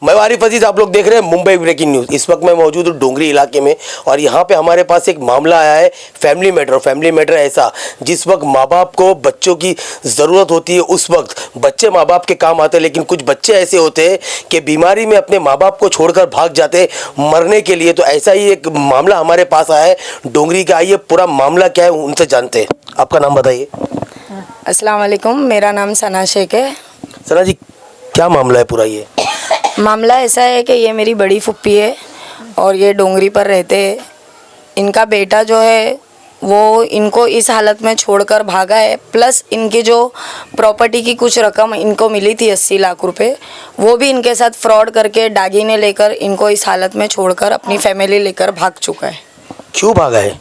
मैं आरिफ अजीज, आप लोग देख रहे हैं मुंबई ब्रेकिंग न्यूज़। इस वक्त मैं मौजूद हूँ डोंगरी इलाके में और यहाँ पे हमारे पास एक मामला आया है फैमिली मैटर। फैमिली मैटर ऐसा जिस वक्त माँ बाप को बच्चों की ज़रूरत होती है उस वक्त बच्चे माँ बाप के काम आते हैं, लेकिन कुछ बच्चे ऐसे होते हैं कि बीमारी में अपने माँ बाप को छोड़कर भाग जाते हैं मरने के लिए। तो ऐसा ही एक मामला हमारे पास आया है डोंगरी का। आइए पूरा मामला क्या है उनसे जानते हैं। आपका नाम बताइए। अस्सलाम वालेकुम, मेरा नाम सना शेख है। सना जी, क्या मामला है पूरा? ये मामला ऐसा है कि ये मेरी बड़ी फुप्पी है और ये डोंगरी पर रहते हैं। इनका बेटा जो है वो इनको इस हालत में छोड़कर भागा है, प्लस इनकी जो प्रॉपर्टी की कुछ रकम इनको मिली थी 80 लाख रुपए, वो भी इनके साथ फ्रॉड करके दागीने लेकर इनको इस हालत में छोड़कर अपनी फैमिली लेकर भाग चुका है। क्यों भागा है?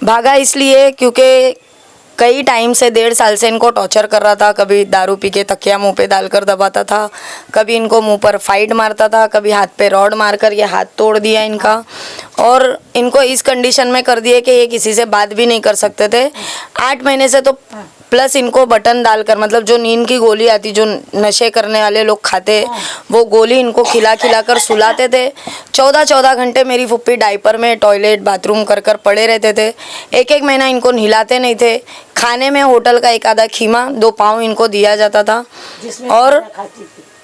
भागा इसलिए क्योंकि कई टाइम से 1.5 साल से इनको टॉर्चर कर रहा था। कभी दारू पी के तकिया मुंह पे डालकर दबाता था, कभी इनको मुंह पर फाइट मारता था, कभी हाथ पे रॉड मारकर ये हाथ तोड़ दिया इनका, और इनको इस कंडीशन में कर दिए कि ये किसी से बात भी नहीं कर सकते थे 8 महीने से। तो प्लस इनको बटन डालकर, मतलब जो नींद की गोली आती जो नशे करने वाले लोग खाते, वो गोली इनको खिला कर सुलाते थे। 14 घंटे मेरी फुप्पी डायपर में टॉयलेट बाथरूम कर पड़े रहते थे। एक महीना इनको नहिलाते नहीं थे। खाने में होटल का एक आधा खीमा 2 पाव इनको दिया जाता था और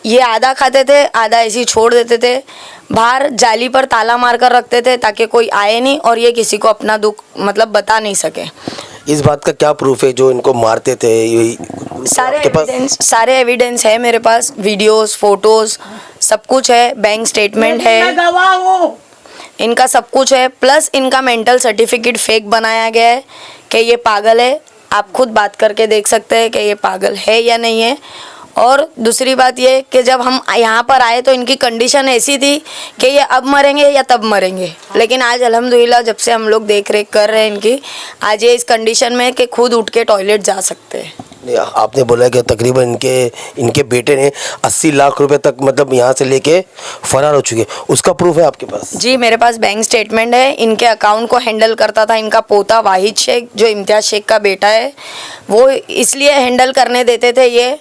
ये आधा खाते थे, आधा ऐसे छोड़ देते थे। बाहर जाली पर ताला मार कर रखते थे ताकि कोई आए नहीं और ये किसी को अपना दुख मतलब बता नहीं सके। इस बात का क्या प्रूफ है जो इनको मारते थे? सारे एविडेंस है मेरे पास, वीडियोस, फोटोज, सब कुछ है। बैंक स्टेटमेंट है, इनका सब कुछ है। प्लस इनका मेंटल सर्टिफिकेट फेक बनाया गया है कि ये पागल है। आप खुद बात करके देख सकते हैं कि ये पागल है या नहीं है। और दूसरी बात ये कि जब हम यहाँ पर आए तो इनकी कंडीशन ऐसी थी कि ये अब मरेंगे या तब मरेंगे, लेकिन आज अल्हम्दुलिल्लाह जब से हम लोग देख रेख कर रहे हैं इनकी, आज ये इस कंडीशन में कि खुद उठ के टॉयलेट जा सकते हैं। आपने बोला कि तकरीबन इनके बेटे ने 80 लाख रुपए तक मतलब यहाँ से लेके फरार हो चुके, उसका प्रूफ है आपके पास? जी, मेरे पास बैंक स्टेटमेंट है। इनके अकाउंट को हैंडल करता था इनका पोता वाहिद शेख, जो इम्तियाज़ शेख का बेटा है। वो इसलिए हैंडल करने देते थे ये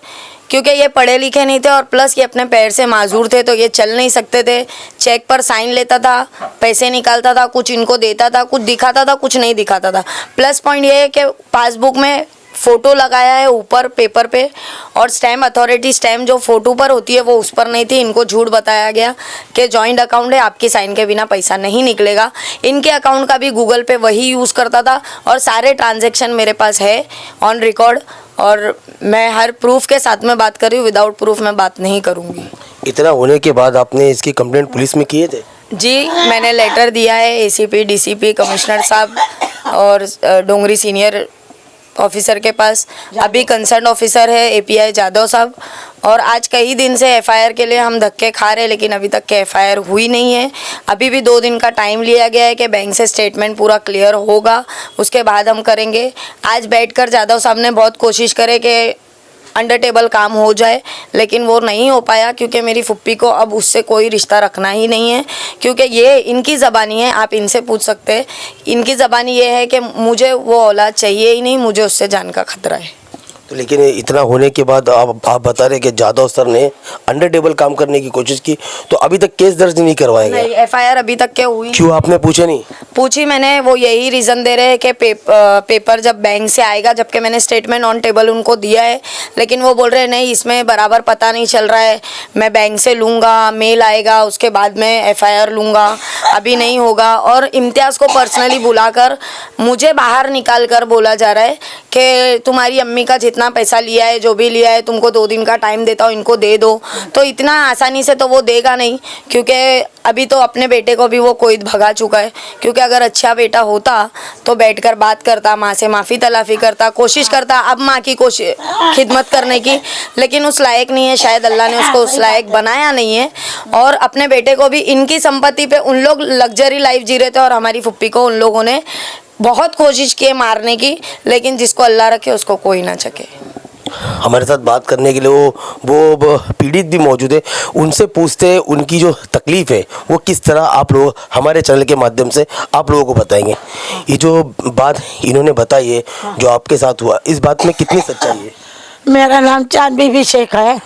क्योंकि ये पढ़े लिखे नहीं थे और प्लस ये अपने पैर से माजूर थे, तो ये चल नहीं सकते थे। चेक पर साइन लेता था, पैसे निकालता था, कुछ इनको देता था, कुछ दिखाता था, कुछ नहीं दिखाता था। प्लस पॉइंट ये है कि पासबुक में फ़ोटो लगाया है ऊपर पेपर पे, और स्टैम्प अथॉरिटी स्टैम्प जो फ़ोटो पर होती है वो उस पर नहीं थी। इनको झूठ बताया गया कि जॉइंट अकाउंट है, आपकी साइन के बिना पैसा नहीं निकलेगा। इनके अकाउंट का भी गूगल पे वही यूज़ करता था और सारे ट्रांजैक्शन मेरे पास है ऑन रिकॉर्ड, और मैं हर प्रूफ के साथ में बात कर रही हूँ। विदाउट प्रूफ मैं बात नहीं करूँगी। इतना होने के बाद आपने इसकी कंप्लेंट पुलिस में किए थे? जी, मैंने लेटर दिया है एसीपी, डीसीपी, कमिश्नर साहब और डोंगरी सीनियर ऑफिसर के पास। अभी कंसर्न ऑफिसर है एपीआई जादव साहब, और आज कई दिन से एफआईआर के लिए हम धक्के खा रहे हैं, लेकिन अभी तक के एफआईआर हुई नहीं है। अभी भी 2 दिन का टाइम लिया गया है कि बैंक से स्टेटमेंट पूरा क्लियर होगा, उसके बाद हम करेंगे। आज बैठकर जादव साहब ने बहुत कोशिश करे कि अंडर टेबल काम हो जाए, लेकिन वो नहीं हो पाया क्योंकि मेरी फुप्पी को अब उससे कोई रिश्ता रखना ही नहीं है, क्योंकि ये इनकी ज़बानी है। आप इनसे पूछ सकते हैं, इनकी ज़बानी ये है कि मुझे वो औलाद चाहिए ही नहीं, मुझे उससे जान का खतरा है। तो लेकिन इतना होने के बाद आप बता रहे कि जादव सर ने अंडर टेबल काम करने की कोशिश की, तो अभी तक केस दर्ज नहीं करवाया गया? नहीं, एफआईआर अभी तक क्या हुई? क्यों आपने पूछे नहीं? पूछी मैंने, वो यही रीज़न दे रहे हैं कि पेपर जब बैंक से आएगा, जबकि मैंने स्टेटमेंट ऑन टेबल उनको दिया है, लेकिन वो बोल रहे हैं नहीं इसमें बराबर पता नहीं चल रहा है, मैं बैंक से लूँगा, मेल आएगा, उसके बाद मैं एफआईआर लूँगा, अभी नहीं होगा। और इम्तियाज़ को पर्सनली बुलाकर मुझे बाहर निकाल कर बोला जा रहा है कि तुम्हारी अम्मी का जितना पैसा लिया है, जो भी लिया है, तुमको 2 दिन का टाइम देता हूँ, इनको दे दो। तो इतना आसानी से तो वो देगा नहीं, क्योंकि अभी तो अपने बेटे को भी वो कोई भगा चुका है। क्योंकि अगर अच्छा बेटा होता तो बैठकर बात करता, माँ से माफ़ी तलाफ़ी करता, कोशिश करता अब माँ की खिदमत करने की, लेकिन उस लायक नहीं है। शायद अल्लाह ने उसको उस लायक बनाया नहीं है। और अपने बेटे को भी इनकी संपत्ति पे उन लोग लग्जरी लाइफ जी रहे थे और हमारी फुप्पी को उन लोगों ने बहुत कोशिश की मारने की, लेकिन जिसको अल्लाह रखे उसको कोई ना चके। हमारे साथ बात करने के लिए वो पीड़ित भी मौजूद है, उनसे पूछते हैं उनकी जो तकलीफ़ है वो किस तरह आप लोग हमारे चैनल के माध्यम से आप लोगों को बताएंगे। ये जो बात इन्होंने बताई है जो आपके साथ हुआ, इस बात में कितनी सच्चाई है? मेरा नाम चांद बीबी शेख है,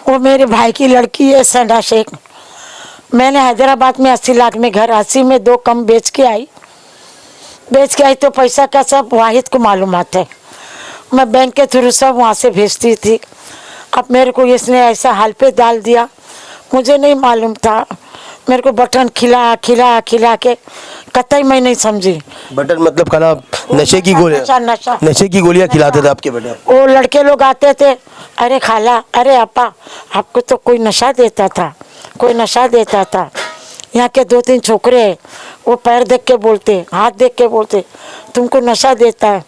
वो मेरे भाई की लड़की है सना शेख। मैंने हैदराबाद में 80 लाख में घर, 80 में 2 कम बेच के आई तो पैसा का सब वाहिद को मालूमात है। मैं बैंक के थ्रू सब वहाँ से भेजती थी। अब मेरे को इसने ऐसा हाल पे डाल दिया, मुझे नहीं मालूम था। मेरे को बटन खिला के कतई मैं नहीं समझी। बटन मतलब खाना, नशे की गोलियां, नशा नशे की गोलियां खिलाते थे आपके बेटे? वो लड़के लोग आते थे, अरे खाला, अरे अपा, आपको तो कोई नशा देता था, कोई नशा देता था। यहाँ के 2-3 छोकरे हैं, वो पैर देख के बोलते, हाथ देख के बोलते, तुमको नशा देता है।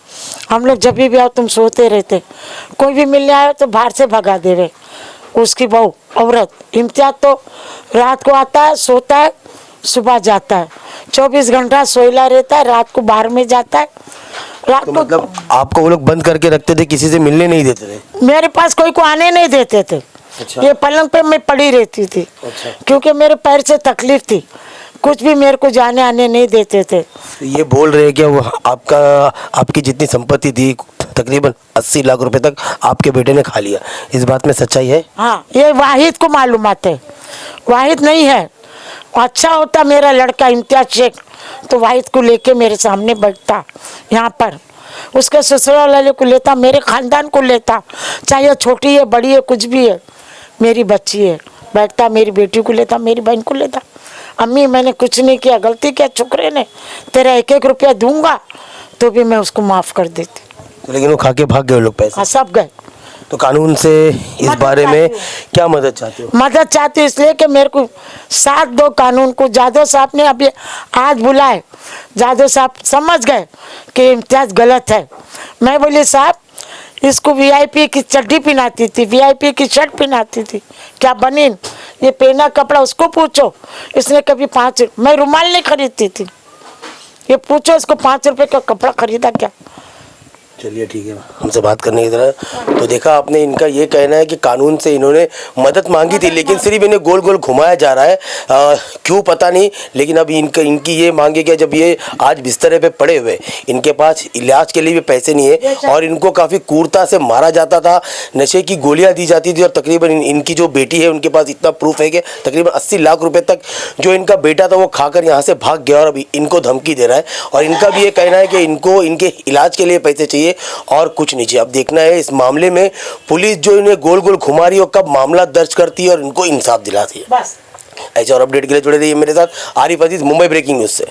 हम लोग जब भी आओ तुम सोते रहते, कोई भी मिलने आए तो बाहर से भगा देवे। उसकी बहू औरत इम्तियाज तो रात को आता है, सोता है, सुबह जाता है, 24 घंटा सोइला रहता है, रात को बाहर में जाता है। रात तो को मतलब आपको वो लोग बंद करके रखते थे, किसी से मिलने नहीं देते थे? मेरे पास कोई को आने नहीं देते थे। अच्छा। ये पलंग पे मैं पड़ी रहती थी। अच्छा। क्योंकि मेरे पैर से तकलीफ थी, कुछ भी मेरे को जाने आने नहीं देते थे। तो ये बोल रहे हैं कि वो आपकी जितनी संपत्ति थी तकरीबन 80 लाख रुपए तक आपके बेटे ने खा लिया, इस बात में सच्चाई है? हाँ, ये वाहिद को मालूमात है, वाहिद नहीं है। अच्छा होता मेरा लड़का इम्तियाज शेख तो वाहिद को लेके मेरे सामने बैठता, यहाँ पर उसके ससुराल वाले को लेता, मेरे खानदान को लेता, चाहे छोटी है बड़ी है कुछ भी है, मेरी बच्ची है, बैठता, मेरी बेटी को लेता, मेरी बहन को लेता। अम्मी मैंने कुछ नहीं किया, गलती किया छोकरे ने, तेरा 1-1 रुपया दूंगा तो भी मैं उसको माफ़ कर देती। तो लेकिन वो खा के भाग गए लोग पैसे? हाँ, सब गए। तो कानून से इस बारे में क्या मदद चाहते हो? मदद चाहती हूँ इसलिए कि मेरे को साथ दो कानून को। जादव साहब ने अभी आज बुलाए, जादव साहब समझ गए कि इम्तियाज गलत है। मैं बोली साहब, इसको वीआईपी की चड्डी पहनाती थी, वीआईपी की शर्ट पहनाती थी, क्या बनीन, ये पहना कपड़ा उसको पूछो, इसने कभी 5, मैं रुमाल नहीं खरीदती थी, ये पूछो इसको 5 रुपए का कपड़ा खरीदा क्या। चलिए ठीक है, हमसे बात करने की तरह। तो देखा आपने, इनका ये कहना है कि कानून से इन्होंने मदद मांगी थी, लेकिन सिर्फ इन्हें गोल गोल घुमाया जा रहा है, क्यों पता नहीं। लेकिन अभी इनकी ये मांगे कि जब ये आज बिस्तरे पे पड़े हुए, इनके पास इलाज के लिए भी पैसे नहीं है और इनको काफ़ी क्रूरता से मारा जाता था, नशे की गोलियाँ दी जाती थी और तकरीबन इनकी जो बेटी है उनके पास इतना प्रूफ है कि तकरीबन 80 लाख रुपये तक जो इनका बेटा था वो खाकर यहाँ से भाग गया और अभी इनको धमकी दे रहा है। और इनका भी ये कहना है कि इनको इनके इलाज के लिए पैसे चाहिए और कुछ नहीं चाहिए। अब देखना है इस मामले में पुलिस जो इन्हें गोल गोल घुमा रही है कब मामला दर्ज करती है और इनको इंसाफ दिलाती है। बस ऐसे और अपडेट के लिए जुड़े रहिए मेरे साथ। आरिफ अजीज, मुंबई ब्रेकिंग न्यूज़ से।